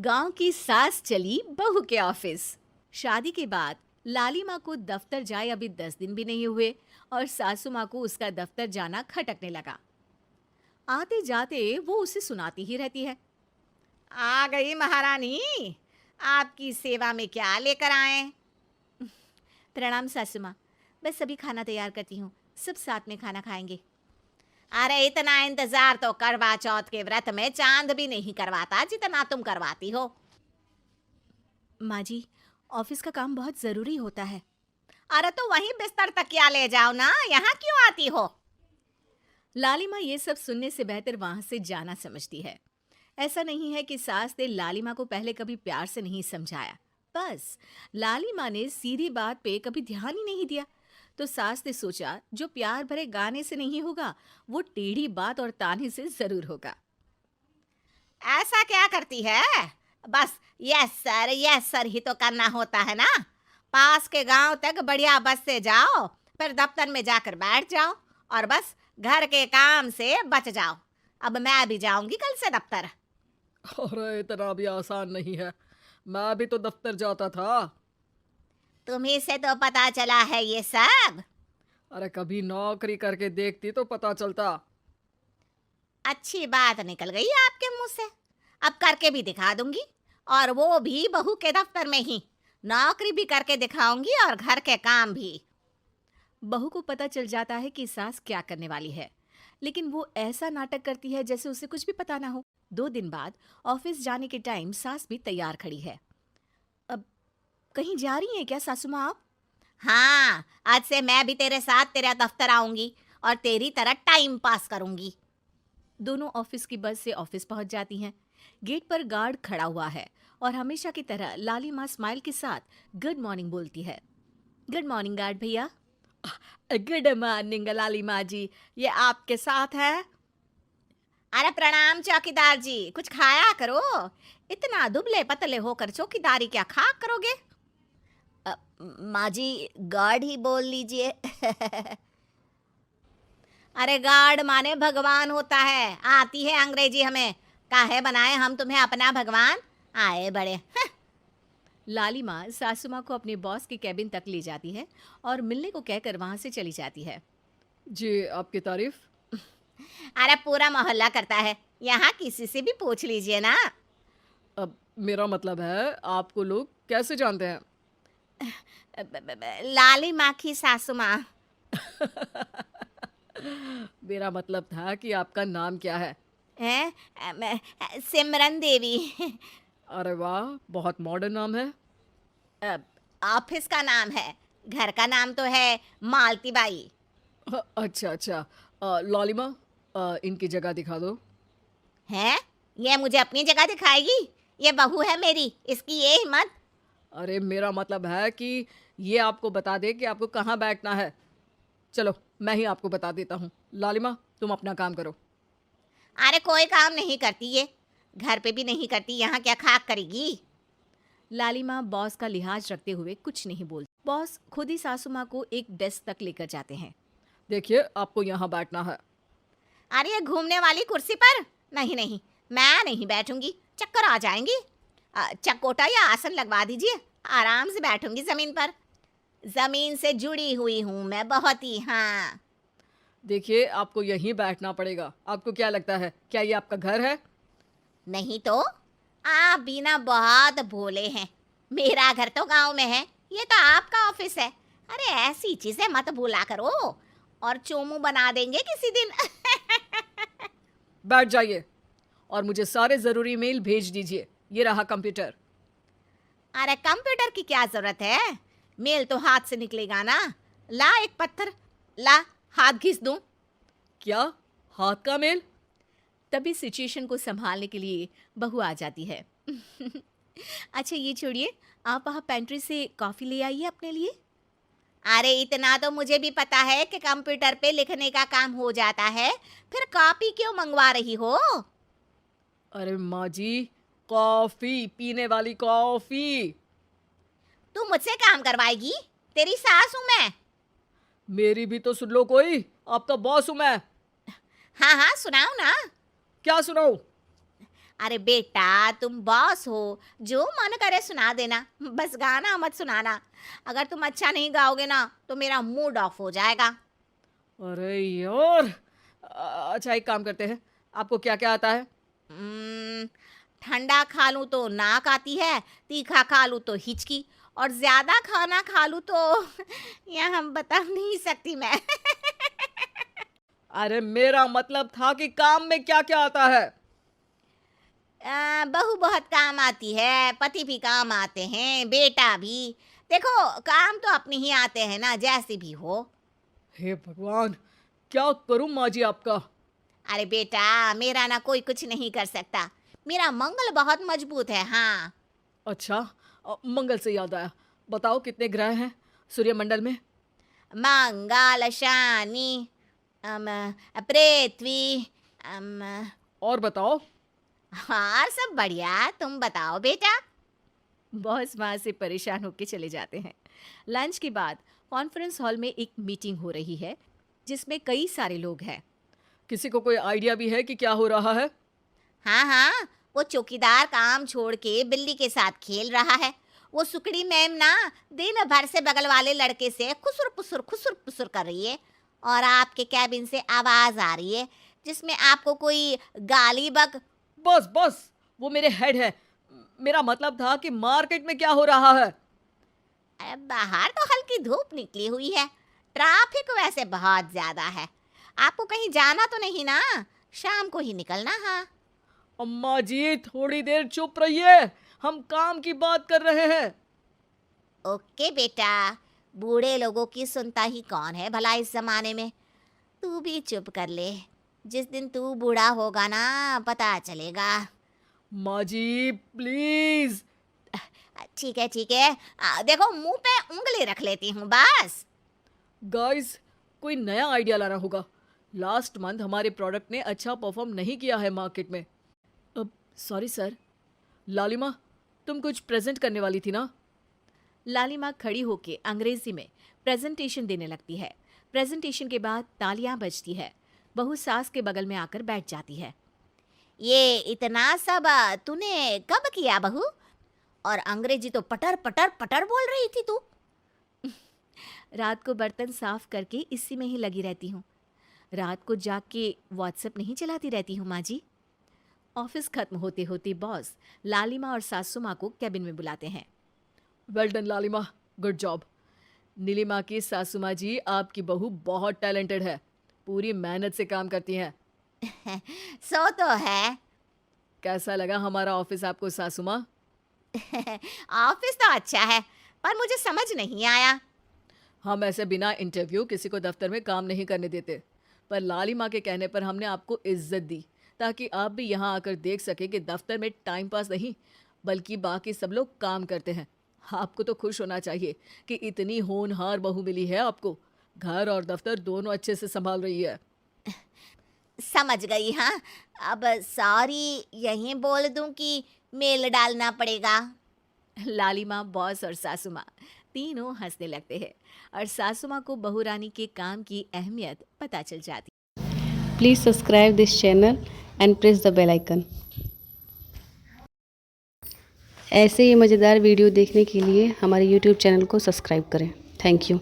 गांव की सास चली बहू के ऑफिस। शादी के बाद लाली माँ को दफ्तर जाए अभी 10 दिन भी नहीं हुए और सासू माँ को उसका दफ्तर जाना खटकने लगा। आते जाते वो उसे सुनाती ही रहती है। आ गई महारानी, आपकी सेवा में क्या लेकर आए? प्रणाम सासू माँ, बस अभी खाना तैयार करती हूँ, सब साथ में खाना खाएंगे। अरे इतना इंतजार तो करवा चौथ के व्रत में चांद भी नहीं करवाता जितना तुम करवाती हो। माँ जी, ऑफिस का काम बहुत जरूरी होता है। अरे तो वहीं बिस्तर तकिया ले जाओ ना, यहाँ क्यों आती हो? लाली माँ ये सब सुनने से बेहतर वहां से जाना समझती है। ऐसा नहीं है कि सास ने लाली माँ को पहले कभी प्यार से नहीं समझाया, बस लाली माँ ने सीधी बात पे कभी ध्यान ही नहीं दिया। तो सास ने सोचा जो प्यार भरे गाने से नहीं होगा वो टेढ़ी बात और ताने से जरूर होगा। ऐसा क्या करती है? बस यस सर ही तो करना होता है ना। पास के गांव तक बढ़िया बस से जाओ, फिर दफ्तर में जाकर बैठ जाओ और बस घर के काम से बच जाओ। अब मैं भी जाऊंगी कल से दफ्तर। अरे इतना भी आसान नहीं है। मैं भी तो दफ्तर जाता था। तुम्ही से तो पता चला है ये सब। अरे कभी नौकरी करके देखती तो पता चलता। अच्छी बात निकल गई आपके मुंह से। अब करके भी दिखा दूंगी, और वो भी बहू के दफ्तर में ही। नौकरी भी करके दिखाऊंगी और घर के काम भी। बहू को पता चल जाता है कि सास क्या करने वाली है, लेकिन वो ऐसा नाटक करती है जैसे उसे कुछ भी पता ना हो। 2 दिन बाद ऑफिस जाने के टाइम सास भी तैयार खड़ी है। अब कहीं जा रही हैं क्या सासू माँ आप? हाँ, आज से मैं भी तेरे साथ तेरा दफ्तर आऊंगी और तेरी तरह टाइम पास करूंगी। दोनों ऑफिस की बस से ऑफिस पहुंच जाती हैं। गेट पर गार्ड खड़ा हुआ है और हमेशा की तरह लाली माँ स्माइल के साथ गुड मॉर्निंग बोलती है। गुड मॉर्निंग गार्ड भैया। गुड मॉर्निंग लाली माँ जी, ये आपके साथ है। अरे प्रणाम चौकीदार जी, कुछ खाया करो। इतना दुबले पतले होकर चौकीदारी क्या खा करोगे? माँ जी, गार्ड ही बोल लीजिए। अरे गार्ड माने भगवान होता है, आती है अंग्रेजी हमें। काहे बनाए हम तुम्हें अपना भगवान? आए बड़े। लाली माँ सासू माँ को अपने बॉस के कैबिन तक ले जाती है और मिलने को कहकर वहां से चली जाती है। जी आपकी तारीफ। अरे पूरा मोहल्ला करता है, यहाँ किसी से भी पूछ लीजिए ना। अब मेरा मतलब है आपको लोग कैसे जानते हैं? लाली माँ की सासू माँ। मेरा मतलब था कि आपका नाम क्या है? सिमरन देवी। अरे वाह, बहुत मॉडर्न नाम है। ऑफिस का नाम है, घर का नाम तो है मालती बाई। अच्छा अच्छा। लालिमा, इनकी जगह दिखा दो। है? ये मुझे अपनी जगह दिखाएगी? ये बहू है मेरी, इसकी ये हिम्मत। अरे मेरा मतलब है कि ये आपको बता दे कि आपको कहाँ बैठना है। चलो मैं ही आपको बता देता हूँ। लालिमा, तुम अपना काम करो। अरे कोई काम नहीं करती ये, घर पे भी नहीं करती, यहाँ क्या खाक करेगी? लाली माँ बॉस का लिहाज रखते हुए कुछ नहीं बोलती। बॉस खुद ही सासू माँ को एक डेस्क तक लेकर जाते हैं। देखिए, आपको यहाँ बैठना है। अरे ये घूमने वाली कुर्सी पर? नहीं नहीं, मैं नहीं बैठूंगी, चक्कर आ जाएंगी। चकोटा या आसन लगवा दीजिए, आराम से बैठूंगी जमीन पर। जमीन से जुड़ी हुई हूँ मैं बहुत ही। हाँ देखिए, आपको यहीं बैठना पड़ेगा। आपको क्या लगता है, क्या ये आपका घर है? नहीं तो? आप भी ना बहुत भोले हैं। मेरा घर तो गांव में है, ये तो आपका ऑफिस है। अरे ऐसी चीजें मत भूला करो, और चोमू बना देंगे किसी दिन। बैठ जाइए और मुझे सारे ज़रूरी मेल भेज दीजिए। ये रहा कंप्यूटर। अरे कंप्यूटर की क्या जरूरत है, मेल तो हाथ से निकलेगा ना। ला एक पत्थर, ला हाथ घिस दूं। क्या? हाथ का मेल? तभी सिचुएशन को संभालने के लिए बहू आ जाती है। अच्छा ये छोड़िए, आप वहाँ पेंट्री से कॉफ़ी ले आइए अपने लिए। अरे इतना तो मुझे भी पता है कि कंप्यूटर पे लिखने का काम हो जाता है, फिर कॉपी क्यों मंगवा रही हो? अरे माँ जी, कॉफ़ी, पीने वाली कॉफ़ी। तू मुझसे काम करवाएगी? तेरी सास हूं मैं। मेरी भी तो सुन लो कोई, आपका बॉस हूँ मैं। हाँ हाँ सुनाओ ना। क्या सुनाऊँ? अरे बेटा, तुम बॉस हो, जो मन करे सुना देना, बस गाना मत सुनाना। अगर तुम अच्छा नहीं गाओगे ना तो मेरा मूड ऑफ हो जाएगा। अरे यार, अच्छा एक काम करते हैं, आपको क्या क्या आता है? हम्म, ठंडा खा लूं तो नाक आती है, तीखा खा लूं तो हिचकी, और ज्यादा खाना खा लूं तो यह हम बता नहीं सकती मैं। अरे मेरा मतलब था कि काम में क्या क्या आता है। बहू बहुत काम आती है, पति भी काम आते हैं, बेटा भी। देखो, काम तो अपने ही आते हैं ना, जैसे भी हो। हे भगवान, क्या करूं माँ जी आपका। अरे बेटा, मेरा ना कोई कुछ नहीं कर सकता, मेरा मंगल बहुत मजबूत है। हाँ, अच्छा, मंगल से याद आया, बताओ कितने ग्रह हैं सूर्यमंडल में? मंगल, शनि, अम, पृथ्वी, और बताओ। हाँ सब बढ़िया, तुम बताओ बेटा। बॉस वहां से परेशान होकर चले जाते हैं। लंच के बाद कॉन्फ्रेंस हॉल में एक मीटिंग हो रही है जिसमें कई सारे लोग हैं। किसी को कोई आइडिया भी है कि क्या हो रहा है? हाँ हाँ, वो चौकीदार काम छोड़ के बिल्ली के साथ खेल रहा है। वो सुकड़ी मैम ना दिन भर से बगल वाले लड़के से खुसुर पुसुर कर रही है, और आपके कैबिन से आवाज आ रही है जिसमें आपको कोई गाली बक। बस बस, वो मेरे हेड है। मेरा मतलब था कि मार्केट में क्या हो रहा है। अरे बाहर तो हल्की धूप निकली हुई है, ट्रैफिक वैसे बहुत ज्यादा है। आपको कहीं जाना तो नहीं ना? शाम को ही निकलना। हाँ अम्मा जी थोड़ी देर चुप रहिए, हम काम की बात कर रहे हैं। ओके बेटा, बूढ़े लोगों की सुनता ही कौन है भला इस जमाने में। तू भी चुप कर ले, जिस दिन तू बूढ़ा होगा ना पता चलेगा। माँ जी प्लीज। ठीक है ठीक है, देखो मुंह पे उंगली रख लेती हूँ बस। गाइस, कोई नया आइडिया लाना होगा। लास्ट मंथ हमारे प्रोडक्ट ने अच्छा परफॉर्म नहीं किया है मार्केट में। अब सॉरी सर। लालिमा, तुम कुछ प्रेजेंट करने वाली थी ना? लालिमा खड़ी होके अंग्रेजी में प्रेजेंटेशन देने लगती है। प्रेजेंटेशन के बाद तालियां बजती है। बहू सास के बगल में आकर बैठ जाती है। ये इतना सब तूने कब किया बहू? और अंग्रेजी तो पटर पटर पटर बोल रही थी तू। रात को बर्तन साफ करके इसी में ही लगी रहती हूँ। रात को जाग के व्हाट्सएप नहीं चलाती रहती हूँ माँ जी। ऑफिस खत्म होते होते बॉस लालिमा और सासू माँ को कैबिन में बुलाते हैं। वेल डन लालिमा, गुड जॉब। नीलिमा की सासू माँ जी, आपकी बहू बहुत टैलेंटेड है, पूरी मेहनत से काम करती हैं। सो तो है। कैसा लगा हमारा ऑफिस आपको सासू माँ? ऑफिस तो अच्छा है, पर मुझे समझ नहीं आया। हम ऐसे बिना इंटरव्यू किसी को दफ्तर में काम नहीं करने देते, पर लालिमा के कहने पर हमने आपको इज्जत दी ताकि आप भी यहाँ आकर देख सके कि दफ्तर में टाइम पास नहीं बल्कि बाकी सब लोग काम करते हैं। आपको तो खुश होना चाहिए कि इतनी होनहार बहू मिली है आपको। घर और दफ्तर दोनों अच्छे से संभाल रही है। समझ गई। हाँ, अब सॉरी यहीं बोल दूं कि मेल डालना पड़ेगा? लालिमा, बॉस और सासू माँ तीनों हंसने लगते हैं और सासू माँ को बहू रानी के काम की अहमियत पता चल जाती है। Please subscribe this channel and press the bell icon. ऐसे ही मज़ेदार वीडियो देखने के लिए हमारे YouTube चैनल को सब्सक्राइब करें। Thank you.